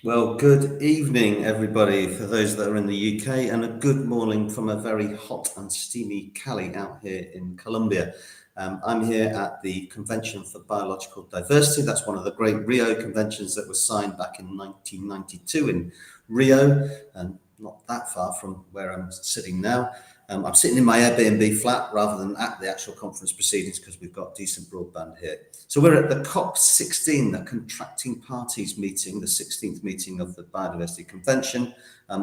Well, good evening, everybody, for those that are in the UK, and a good morning from a very hot and steamy Cali out here in Colombia. I'm here at the Convention for Biological Diversity. That's one of the great Rio conventions that was signed back in 1992 in Rio, and not that far from where I'm sitting now. I'm sitting in my Airbnb flat rather than at the actual conference proceedings because we've got decent broadband here. So we're at the COP16, the Contracting Parties meeting, the 16th meeting of the Biodiversity Convention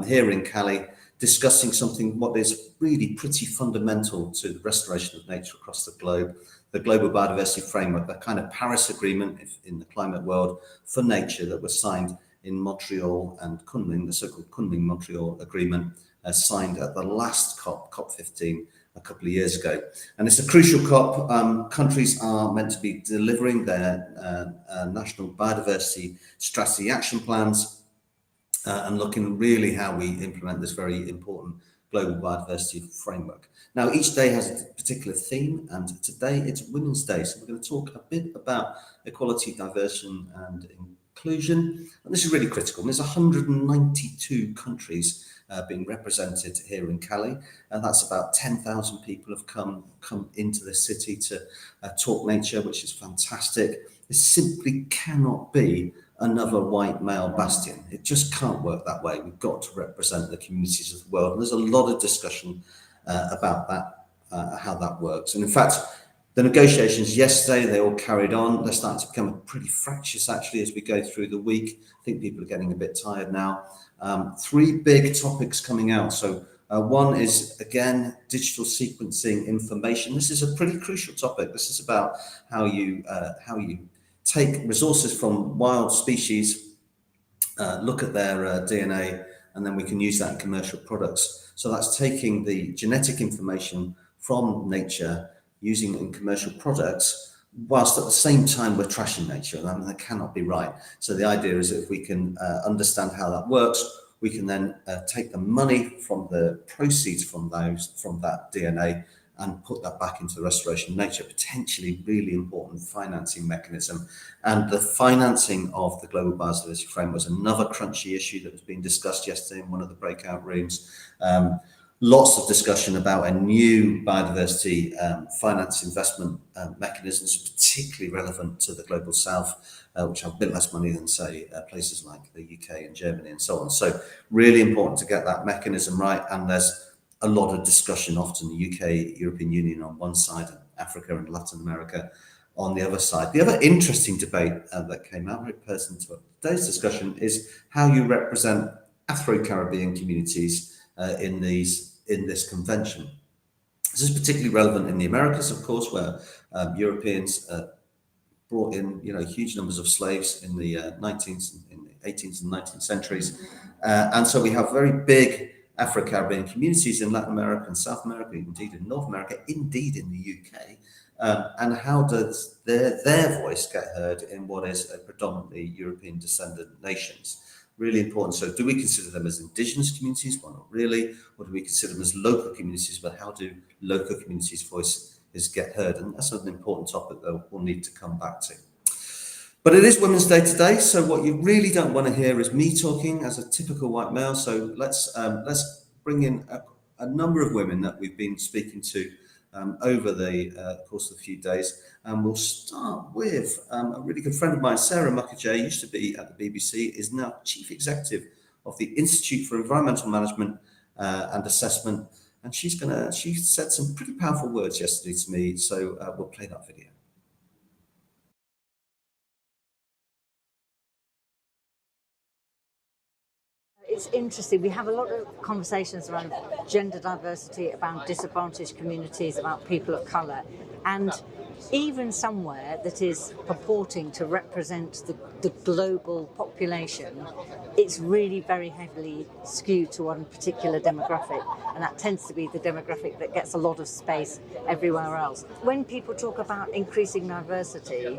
here in Cali, discussing something what is really pretty fundamental to the restoration of nature across the globe, the Global Biodiversity Framework, the kind of Paris Agreement in the climate world for nature that was signed in Montreal and Kunming, the so-called Kunming-Montreal Agreement, signed at the last COP, COP15, a couple of years ago. And it's a crucial COP. Countries are meant to be delivering their national biodiversity strategy action plans and looking really how we implement this very important global biodiversity framework. Now, each day has a particular theme, and today it's Women's Day. So we're going to talk a bit about equality, diversity, and inclusion. And this is really critical. And there's 192 countries being represented here in Cali, and that's about 10,000 people have come into the city to talk nature, which is fantastic. It simply cannot be another white male bastion. It just can't work that way. We've got to represent the communities of the world, and there's a lot of discussion about that, how that works. And in fact, the negotiations yesterday, they all carried on. They're starting to become pretty fractious, actually, as we go through the week. I think people are getting a bit tired now. Three big topics coming out. So one is, again, digital sequencing information. This is a pretty crucial topic. This is about how you take resources from wild species, look at their DNA, and then we can use that in commercial products. So that's taking the genetic information from nature, using it in commercial products, whilst at the same time we're trashing nature, and that cannot be right. So the idea is that if we can understand how that works, we can then take the money from the proceeds from that DNA and put that back into the restoration of nature, potentially really important financing mechanism. And the financing of the Global Biodiversity Framework was another crunchy issue that was being discussed yesterday in one of the breakout rooms. Lots of discussion about a new biodiversity finance investment mechanisms, particularly relevant to the Global South, which have a bit less money than, say, places like the UK and Germany and so on. So really important to get that mechanism right. And there's a lot of discussion, often the UK, European Union on one side, and Africa and Latin America on the other side. The other interesting debate that came out, very pertinent to today's discussion, is how you represent Afro-Caribbean communities in this convention. This is particularly relevant in the Americas, of course, where Europeans brought in, huge numbers of slaves in the 18th and 19th centuries, and so we have very big Afro-Caribbean communities in Latin America and South America, indeed in North America, indeed in the UK. And how does their voice get heard in what is a predominantly European descendant nations? Really important. So do we consider them as indigenous communities? Well, not really. Or do we consider them as local communities? But how do local communities' voices get heard? And that's an important topic that we'll need to come back to. But it is Women's Day today, so what you really don't want to hear is me talking as a typical white male. So let's bring in a number of women that we've been speaking to over the course of a few days. And we'll start with a really good friend of mine, Sarah Mukherjee, used to be at the BBC, is now Chief Executive of the Institute for Environmental Management and Assessment. And she said some pretty powerful words yesterday to me, so we'll play that video. It's interesting. We have a lot of conversations around gender diversity, about disadvantaged communities, about people of colour, and even somewhere that is purporting to represent the global population, it's really very heavily skewed to one particular demographic, and that tends to be the demographic that gets a lot of space everywhere else. When people talk about increasing diversity,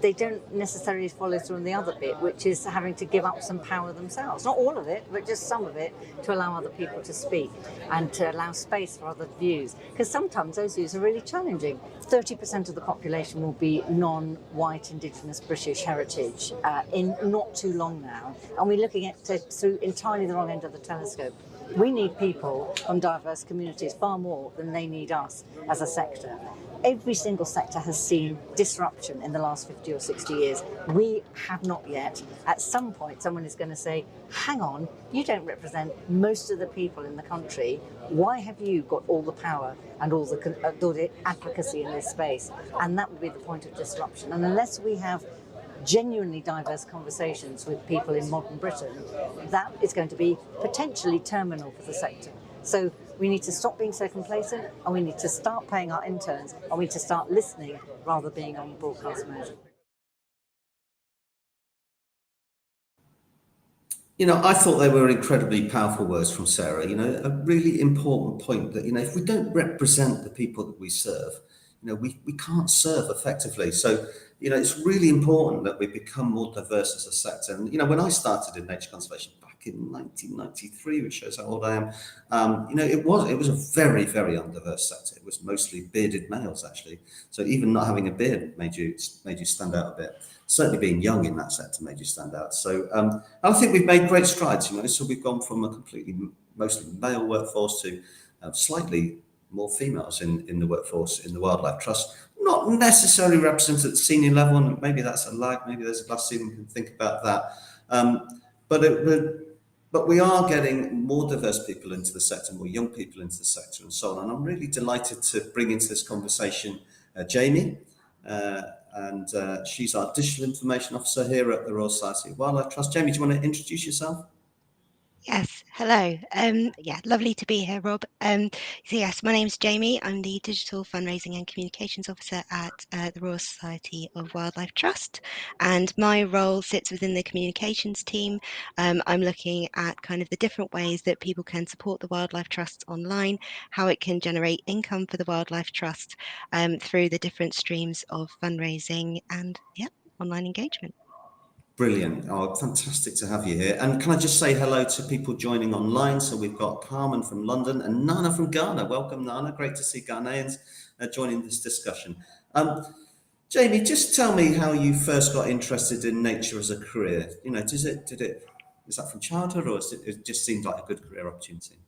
they don't necessarily follow through on the other bit, which is having to give up some power themselves. Not all of it, but just some of it, to allow other people to speak and to allow space for other views. Because sometimes those views are really challenging. 30% of the population will be non-white, indigenous, British heritage in not too long now. And we're looking at through entirely the wrong end of the telescope. We need people from diverse communities far more than they need us as a sector. Every single sector has seen disruption in the last 50 or 60 years. We have not yet. At some point, someone is going to say, hang on, you don't represent most of the people in the country. Why have you got all the power and all the advocacy in this space? And that will be the point of disruption. And unless we have genuinely diverse conversations with people in modern Britain, that is going to be potentially terminal for the sector. So we need to stop being so complacent, and we need to start paying our interns, and we need to start listening rather than being on broadcast mode. I thought they were incredibly powerful words from Sarah. A really important point that, if we don't represent the people that we serve, we can't serve effectively. So, it's really important that we become more diverse as a sector. And, when I started in nature conservation back in 1993, which shows how old I am, it was a very, very undiverse sector. It was mostly bearded males, actually. So even not having a beard made you stand out a bit. Certainly being young in that sector made you stand out. So I think we've made great strides, so we've gone from a completely mostly male workforce to slightly more females in the workforce in the Wildlife Trust, not necessarily represented at the senior level, and maybe that's a lag, maybe there's a glass ceiling, we can think about that. But we are getting more diverse people into the sector, more young people into the sector and so on. And I'm really delighted to bring into this conversation Jamie, and she's our Digital Information Officer here at the Royal Society of Wildlife Trust. Jamie, do you want to introduce yourself? Yes, hello. Yeah, lovely to be here, Rob. So yes, my name's Jamie. I'm the Digital Fundraising and Communications Officer at the Royal Society of Wildlife Trust, and my role sits within the communications team. I'm looking at kind of the different ways that people can support the Wildlife Trust online, how it can generate income for the Wildlife Trust through the different streams of fundraising and online engagement. Brilliant. Oh, fantastic to have you here. And can I just say hello to people joining online? So we've got Carmen from London and Nana from Ghana. Welcome, Nana. Great to see Ghanaians joining this discussion. Jamie, just tell me how you first got interested in nature as a career. Is that from childhood, or it just seemed like a good career opportunity?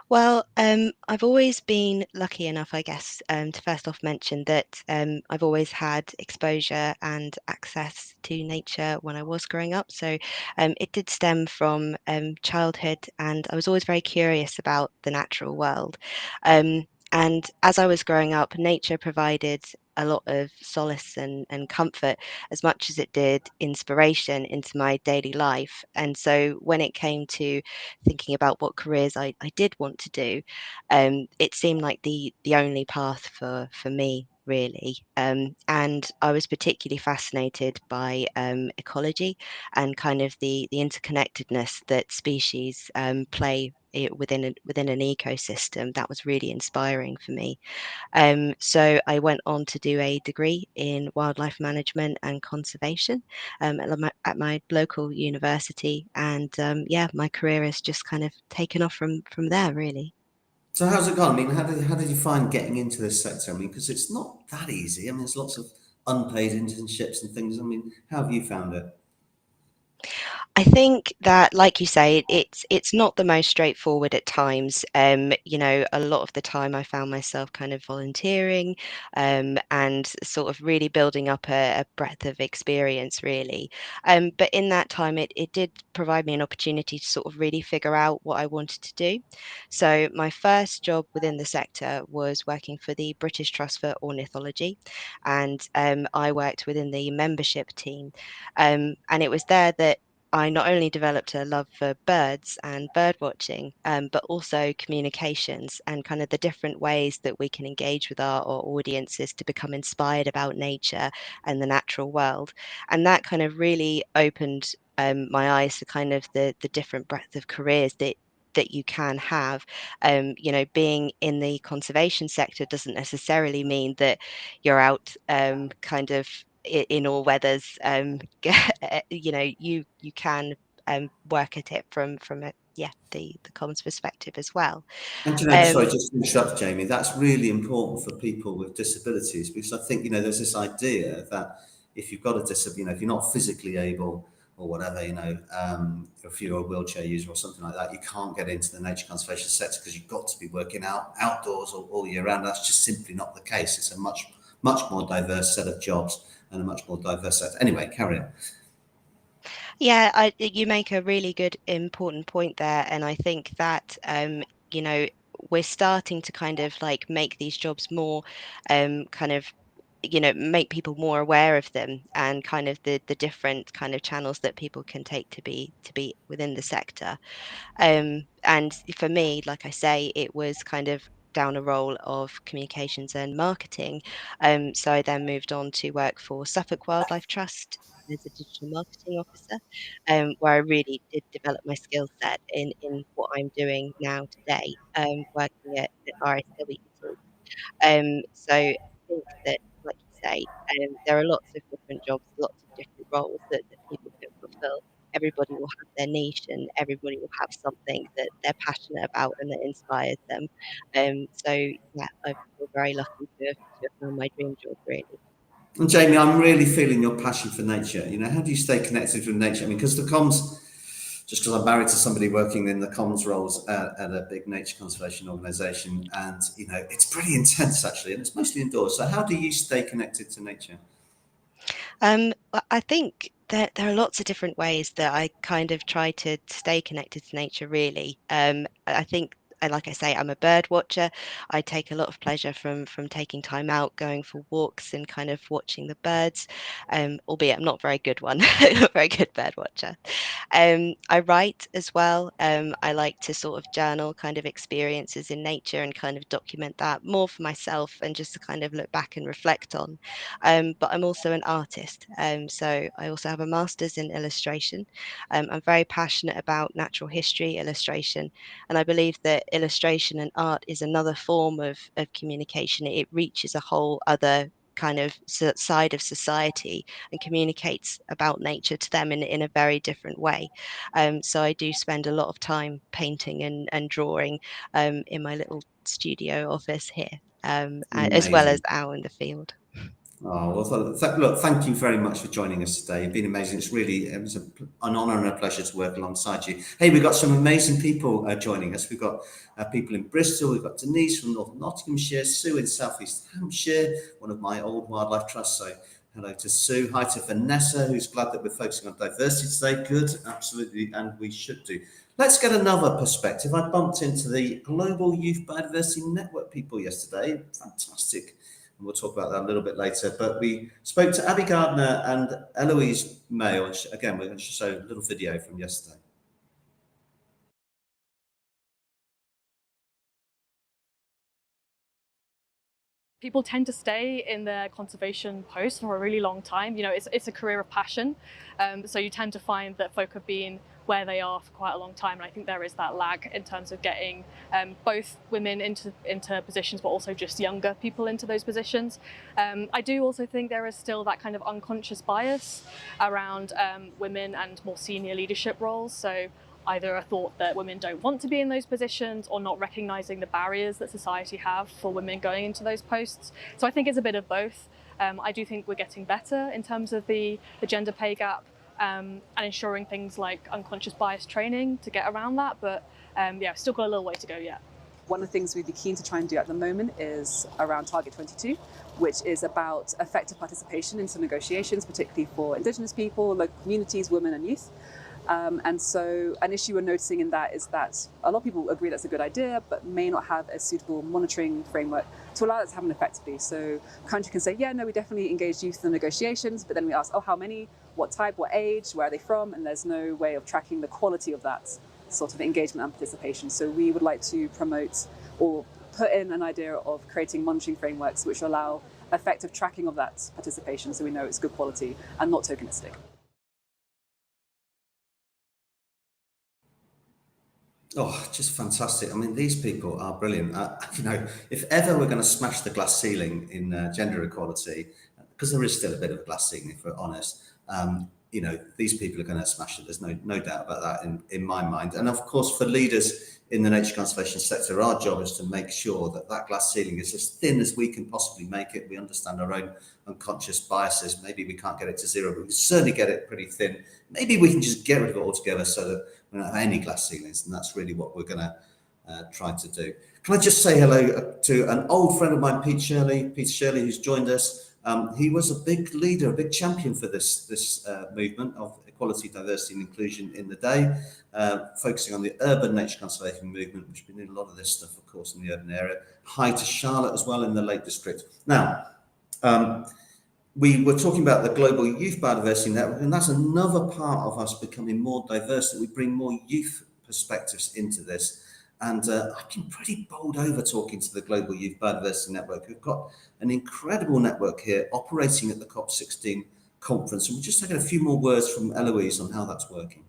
Well, I've always been lucky enough, I guess, to first off mention that I've always had exposure and access to nature when I was growing up. So it did stem from childhood, and I was always very curious about the natural world. And as I was growing up, nature provided a lot of solace and comfort as much as it did inspiration into my daily life. And so when it came to thinking about what careers I did want to do, it seemed like the only path for me, really. And I was particularly fascinated by ecology and kind of the interconnectedness that species play within an ecosystem. That was really inspiring for me. So I went on to do a degree in wildlife management and conservation at my local university, and my career has just kind of taken off from there, really. So how's it gone? I mean, how did you find getting into this sector? I mean, because it's not that easy. I mean, there's lots of unpaid internships and things. I mean, how have you found it? I think that, like you say, it's not the most straightforward at times. A lot of the time I found myself kind of volunteering, and sort of really building up a breadth of experience, really. But in that time, it did provide me an opportunity to sort of really figure out what I wanted to do. So my first job within the sector was working for the British Trust for Ornithology, and I worked within the membership team. And it was there that I not only developed a love for birds and bird watching, but also communications and kind of the different ways that we can engage with our audiences to become inspired about nature and the natural world. And that kind of really opened my eyes to kind of the different breadth of careers that you can have. Being in the conservation sector doesn't necessarily mean that you're out kind of in all weathers. You know, you can work at it from the comms perspective as well. And sorry, just to interrupt, Jamie, that's really important for people with disabilities, because I think, there's this idea that if you've got a disability, if you're not physically able or whatever, if you're a wheelchair user or something like that, you can't get into the nature conservation sector because you've got to be working outdoors all year round. That's just simply not the case. It's a much more diverse set of jobs and a much more diverse set. Anyway, carry on. Yeah, you make a really good, important point there, and I think that you know, we're starting to kind of like make these jobs more kind of, make people more aware of them, and kind of the different kind of channels that people can take to be within the sector. And for me, like I say, it was kind of down a role of communications and marketing. So I then moved on to work for Suffolk Wildlife Trust as a digital marketing officer, where I really did develop my skill set in what I'm doing now today, working at RSWT. So I think that, like you say, there are lots of different jobs, lots of different roles that people can fulfill. Everybody will have their niche, and everybody will have something that they're passionate about and that inspires them. So yeah, I feel very lucky to have found my dream job, really. And Jamie, I'm really feeling your passion for nature. How do you stay connected with nature? I mean, because the comms, just because I'm married to somebody working in the comms roles at a big nature conservation organisation, and it's pretty intense actually, and it's mostly indoors. So how do you stay connected to nature? I think there are lots of different ways that I kind of try to stay connected to nature, really. I think, and like I say, I'm a bird watcher. I take a lot of pleasure from taking time out, going for walks and kind of watching the birds, albeit I'm not a very good one, not a very good bird watcher. I write as well. I like to sort of journal kind of experiences in nature and kind of document that more for myself and just to kind of look back and reflect on. But I'm also an artist. So I also have a master's in illustration. I'm very passionate about natural history, illustration, and I believe that illustration and art is another form of communication. It reaches a whole other kind of side of society and communicates about nature to them in a very different way. So I do spend a lot of time painting and drawing in my little studio office here, as well as Amazing. out in the field. Oh, well, look, thank you very much for joining us today. You've been amazing. It was an honour and a pleasure to work alongside you. Hey, we've got some amazing people joining us. We've got people in Bristol. We've got Denise from North Nottinghamshire, Sue in South East Hampshire, one of my old wildlife trusts. So hello to Sue. Hi to Vanessa, who's glad that we're focusing on diversity today. Good, absolutely, and we should do. Let's get another perspective. I bumped into the Global Youth Biodiversity Network people yesterday. Fantastic. And we'll talk about that a little bit later. But we spoke to Abby Gardner and Eloise Mayo. And again, we're going to show a little video from yesterday. People tend to stay in their conservation post for a really long time. It's a career of passion. So you tend to find that folk have been where they are for quite a long time. And I think there is that lag in terms of getting both women into positions, but also just younger people into those positions. I do also think there is still that kind of unconscious bias around women and more senior leadership roles. So either a thought that women don't want to be in those positions or not recognising the barriers that society have for women going into those posts. So I think it's a bit of both. I do think we're getting better in terms of the gender pay gap and ensuring things like unconscious bias training to get around that. But still got a little way to go yet. One of the things we'd be keen to try and do at the moment is around Target 22, which is about effective participation into negotiations, particularly for Indigenous people, local communities, women and youth. And so an issue we're noticing in that is that a lot of people agree that's a good idea, but may not have a suitable monitoring framework to allow that to happen effectively. So the country can say, yeah, no, we definitely engage youth in the negotiations, but then we ask, oh, how many, what type, what age, where are they from? And there's no way of tracking the quality of that sort of engagement and participation. So we would like to promote or put in an idea of creating monitoring frameworks which allow effective tracking of that participation so we know it's good quality and not tokenistic. Oh, just fantastic. I mean, these people are brilliant. If ever we're going to smash the glass ceiling in gender equality, because there is still a bit of a glass ceiling, if we're honest. You know, these people are going to smash it. There's no doubt about that in my mind. And of course, for leaders in the nature conservation sector, our job is to make sure that that glass ceiling is as thin as we can possibly make it. We understand our own unconscious biases. Maybe we can't get it to zero, but we can certainly get it pretty thin. Maybe we can just get rid of it altogether so that we don't have any glass ceilings. And that's really what we're going to try to do. Can I just say hello to an old friend of mine, Peter Shirley, who's joined us. He was a big leader, a big champion for this movement of equality, diversity and inclusion in the day, focusing on the urban nature conservation movement, which has been doing a lot of this stuff, of course, in the urban area. Hi to Charlotte as well in the Lake District. Now, we were talking about the Global Youth Biodiversity Network, and that's another part of us becoming more diverse, that we bring more youth perspectives into this. And I've been pretty bowled over talking to the Global Youth Biodiversity Network, who've got an incredible network here operating at the COP16 conference. And we'll just take a few more words from Eloise on how that's working.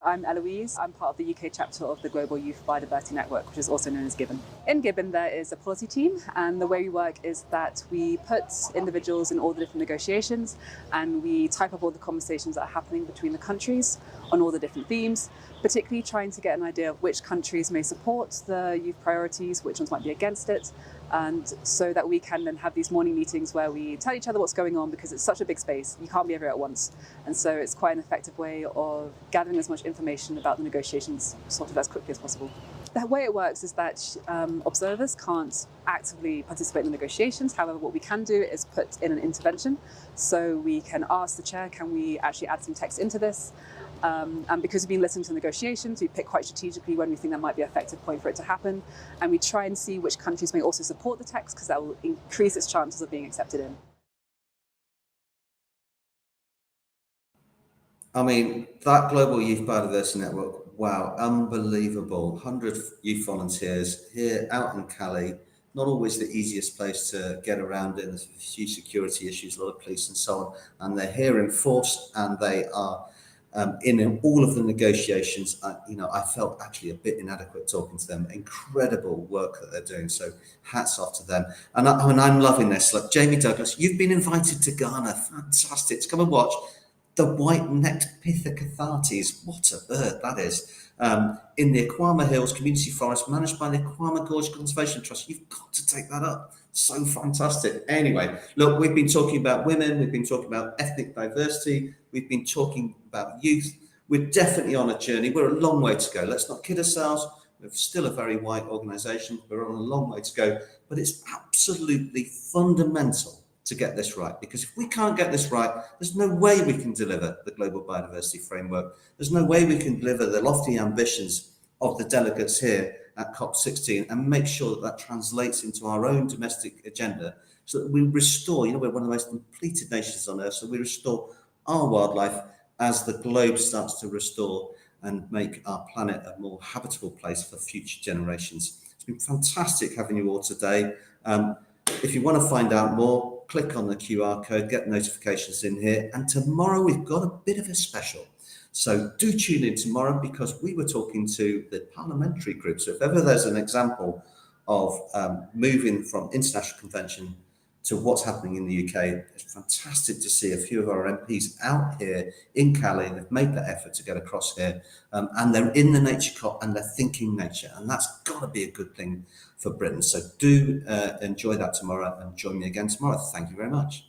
I'm Eloise. I'm part of the UK chapter of the Global Youth Biodiversity Network, which is also known as Gibbon. In Gibbon, there is a policy team, and the way we work is that we put individuals in all the different negotiations, and we type up all the conversations that are happening between the countries on all the different themes, particularly trying to get an idea of which countries may support the youth priorities, which ones might be against it, and so that we can then have these morning meetings where we tell each other what's going on, because it's such a big space, you can't be everywhere at once. And so it's quite an effective way of gathering as much information about the negotiations sort of as quickly as possible. The way it works is that observers can't actively participate in the negotiations. However, what we can do is put in an intervention. So we can ask the chair, can we actually add some text into this? And because we've been listening to negotiations, we pick quite strategically when we think that might be an effective point for it to happen. And we try and see which countries may also support the text, because that will increase its chances of being accepted in. I mean, that Global Youth Biodiversity Network, wow, unbelievable. 100 youth volunteers here out in Cali, not always the easiest place to get around in. There's a few security issues, a lot of police and so on. And they're here in force, and they are in all of the negotiations. I felt actually a bit inadequate talking to them. Incredible work that they're doing. So hats off to them. And I'm loving this. Like Jamie Douglas, you've been invited to Ghana. Fantastic. Come and watch the white-necked Pithecanthus. What a bird that is. In the Aquama Hills Community Forest, managed by the Aquama Gorge Conservation Trust. You've got to take that up. So fantastic. Anyway, look, we've been talking about women. We've been talking about ethnic diversity. We've been talking about youth. We're definitely on a journey. We're a long way to go. Let's not kid ourselves. We're still a very white organisation. We're on a long way to go. But it's absolutely fundamental to get this right, because if we can't get this right, there's no way we can deliver the global biodiversity framework. There's no way we can deliver the lofty ambitions of the delegates here at COP16 and make sure that that translates into our own domestic agenda, so that we restore, we're one of the most depleted nations on earth, so we restore our wildlife as the globe starts to restore and make our planet a more habitable place for future generations. It's been fantastic having you all today. If you want to find out more, click on the QR code, get notifications in here. And tomorrow we've got a bit of a special. So do tune in tomorrow, because we were talking to the parliamentary group. So if ever there's an example of moving from international convention to what's happening in the UK, it's fantastic to see a few of our MPs out here in Cali, and they've made that effort to get across here. And they're in the Nature COP and they're thinking nature. And that's got to be a good thing for Britain. So do enjoy that tomorrow and join me again tomorrow. Thank you very much.